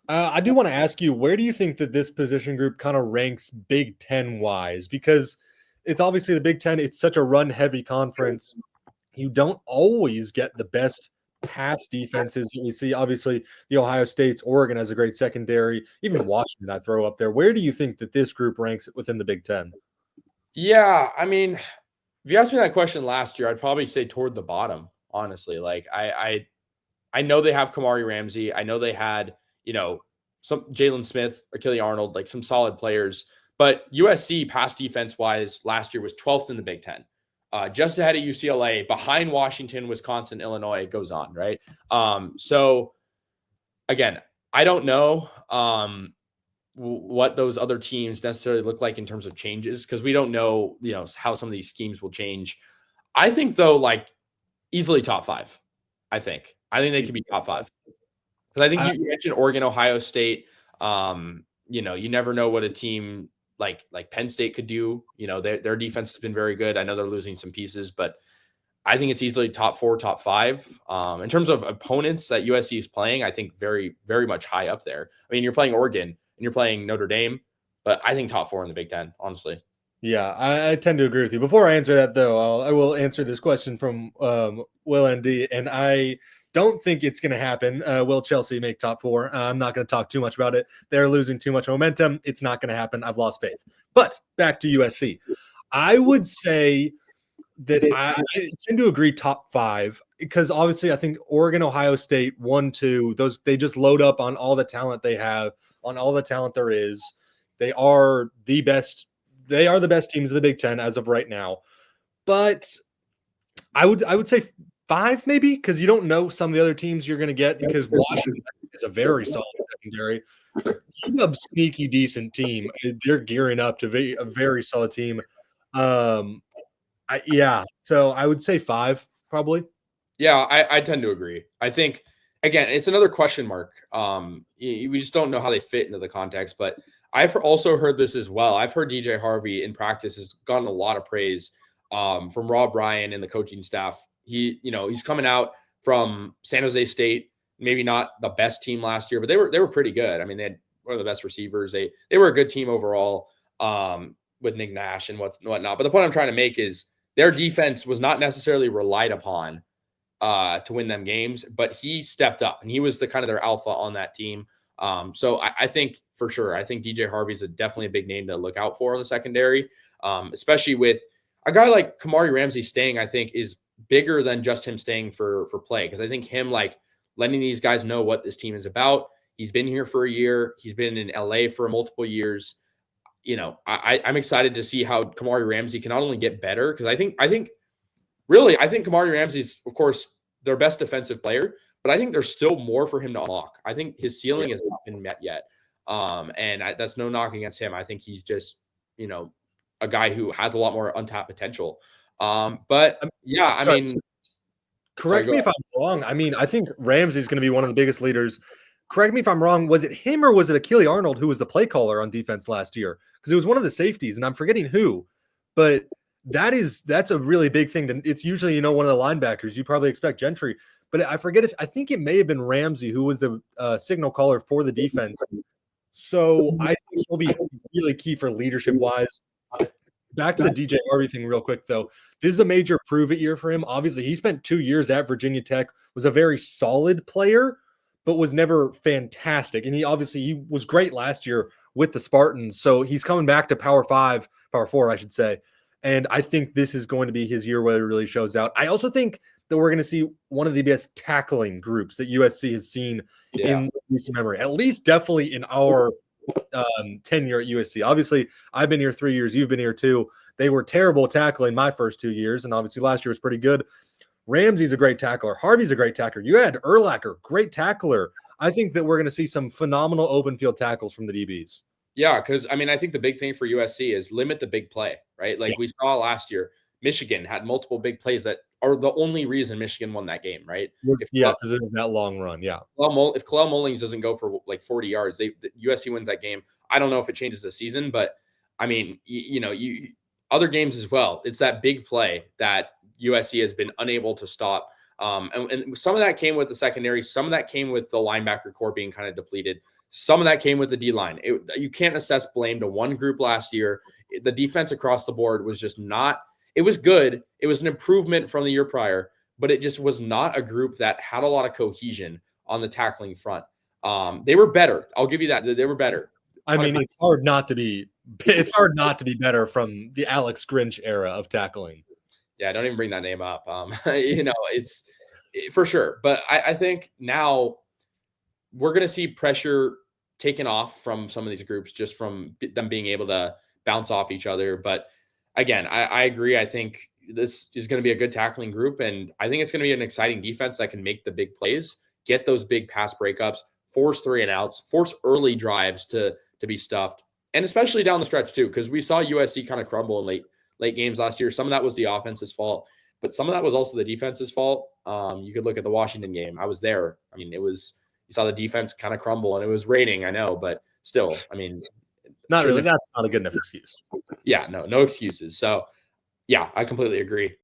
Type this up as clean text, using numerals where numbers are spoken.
I do want to ask you, where do you think that this position group kind of ranks Big Ten wise? Because it's obviously the Big Ten, it's such a run heavy conference. You don't always get the best pass defenses that we see. Obviously, the Ohio States, Oregon has a great secondary. Even Washington, I throw up there. Where do you think that this group ranks within the Big Ten? Yeah, I mean, if you asked me that question last year, I'd probably say toward the bottom, honestly. Like I know they have Kamari Ramsey. I know they had, some Jalen Smith, Achille Arnold, like some solid players. But USC pass defense wise last year was 12th in the Big Ten. Just ahead of UCLA, behind Washington, Wisconsin, Illinois, it goes on, right? So again, I don't know what those other teams necessarily look like in terms of changes because we don't know, how some of these schemes will change. I think though, like easily top five. I think they could be top five because I think you mentioned Oregon, Ohio State. You never know what a team like Penn State could do. Their defense has been very good. I know they're losing some pieces, but I think it's easily top four, top five. In terms of opponents that USC is playing, I think very, very much high up there. I mean, you're playing Oregon and you're playing Notre Dame, but I think top four in the Big Ten, honestly. Yeah, I tend to agree with you. Before I answer that, though, I will answer this question from Will ND, and I don't think it's going to happen. Will Chelsea make top four? I'm not going to talk too much about it. They're losing too much momentum. It's not going to happen. I've lost faith. But back to USC. I would say that I tend to agree top five because obviously I think Oregon, Ohio State, 1, 2, those they just load up on all the talent they have, on all the talent there is. They are the best. They are the best teams of the Big Ten as of right now. But I would say five maybe because you don't know some of the other teams you're going to get because Washington is a very solid secondary. A sneaky decent team. They're gearing up to be a very solid team. Yeah, so I would say five probably. Yeah, I tend to agree. I think again, it's another question mark. We just don't know how they fit into the context. But I've also heard this as well. I've heard DJ Harvey in practice has gotten a lot of praise from Rob Ryan and the coaching staff. He's coming out from San Jose State, maybe not the best team last year, but they were pretty good. I mean, they had one of the best receivers. They were a good team overall with Nick Nash and whatnot. But the point I'm trying to make is their defense was not necessarily relied upon to win them games, but he stepped up and he was the kind of their alpha on that team. So I think for sure, I think DJ Harvey's definitely a big name to look out for in the secondary, especially with a guy like Kamari Ramsey staying. I think is bigger than just him staying for play because I think him like letting these guys know what this team is about. He's been here for a year. He's been in LA for multiple years. I'm excited to see how Kamari Ramsey can not only get better because I think Kamari Ramsey is, of course, their best defensive player, but I think there's still more for him to unlock. I think his ceiling has not been met yet. That's no knock against him. I think he's just, a guy who has a lot more untapped potential. But yeah, I mean, correct me if I'm wrong. I mean, I think Ramsey's going to be one of the biggest leaders. Correct me if I'm wrong. Was it him or was it Achille Arnold who was the play caller on defense last year? Because it was one of the safeties, and I'm forgetting who. But that's a really big thing. It's usually, one of the linebackers. You probably expect Gentry. But I think it may have been Ramsey who was the signal caller for the defense. So I think he'll be really key for leadership-wise. Back to the DJ Harvey thing real quick, though. This is a major prove-it year for him. Obviously, he spent 2 years at Virginia Tech, was a very solid player, but was never fantastic. And he was great last year with the Spartans. So he's coming back to Power 4, I should say. And I think this is going to be his year where it really shows out. I also think that we're going to see one of the best tackling groups that USC has seen in recent memory, at least definitely in our tenure at USC. Obviously, I've been here 3 years. You've been here too. They were terrible tackling my first 2 years, and obviously last year was pretty good. Ramsey's a great tackler. Harvey's a great tackler. You had Urlacher, great tackler. I think that we're going to see some phenomenal open field tackles from the DBs. Yeah, because I think the big thing for USC is limit the big play, right? Like we saw last year, Michigan had multiple big plays that are the only reason Michigan won that game, right? Because of that long run. Yeah. If Kalel Mullings doesn't go for like 40 yards, USC wins that game. I don't know if it changes the season, but I mean, other games as well. It's that big play that USC has been unable to stop. And some of that came with the secondary. Some of that came with the linebacker core being kind of depleted. Some of that came with the D-line. You can't assess blame to one group last year. The defense across the board was just not – it was good. It was an improvement from the year prior, but it just was not a group that had a lot of cohesion on the tackling front. They were better. I'll give you that. They were better. 100%. I mean, it's hard not to be better from the Alex Grinch era of tackling. Yeah, don't even bring that name up. It's for sure. But I think now we're going to see pressure taken off from some of these groups just from them being able to bounce off each other. But again, I agree. I think this is going to be a good tackling group, and I think it's going to be an exciting defense that can make the big plays, get those big pass breakups, force 3-and-outs, force early drives to be stuffed, and especially down the stretch too, because we saw USC kind of crumble in late games last year. Some of that was the offense's fault, but some of that was also the defense's fault. You could look at the Washington game. I was there. I mean, you saw the defense kind of crumble, and it was raining, I know, but still, I mean, not really. That's not a good enough excuse. Yeah, no excuses. So, yeah, I completely agree.